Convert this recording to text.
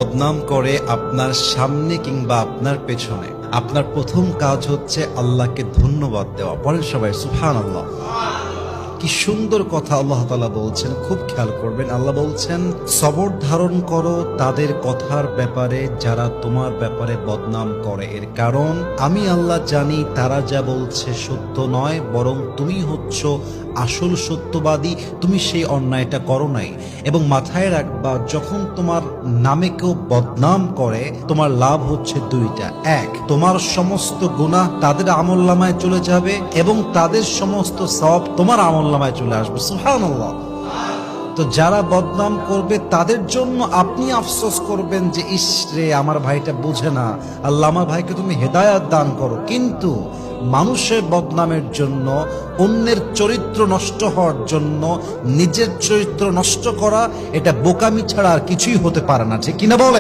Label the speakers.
Speaker 1: বদনাম করে আপনার সামনে কিংবা আপনার পেছনে, আপনার প্রথম কাজ হচ্ছে আল্লাহকে ধন্যবাদ দেওয়া। পরের সবাই সুবহানাল্লাহ। কি সুন্দর কথা আল্লাহ তাআলা বলছেন, খুব খেয়াল করবেন। আল্লাহ বলছেন, সবর ধারণ করো তাদের কথার ব্যাপারে যারা তোমার ব্যাপারে বদনাম করে। এর কারণ আমি আল্লাহ জানি তারা যা বলছে সত্য নয়, বরং তুমি হচ্ছ আসল সত্যবাদী। তুমি সেই অন্যায়টা করো নাই। এবং মাথায় রাখবা, যখন তোমার নামে কেউ বদনাম করে, তোমার লাভ হচ্ছে দুইটা। এক, তোমার সমস্ত গুনাহ তাদের আমলনামায় চলে যাবে এবং তাদের সমস্ত সওয়াব তোমার আমলনামায় চলে আসবে। সুবহানাল্লাহ। তো যারা বদনাম করবে তাদের জন্য আপনি আফসোস করবেন যে ইস রে, আমার ভাইটা বুঝে না, আল্লাহ আমার ভাইকে তুমি হেদায়াত দান করো। কিন্তু মানুষের বদনামের জন্য, অন্যের চরিত্র নষ্ট হওয়ার জন্য নিজের চরিত্র নষ্ট করা, এটা বোকামি ছাড়া আর কিছুই হতে পারে না। ঠিক কিনা বলে?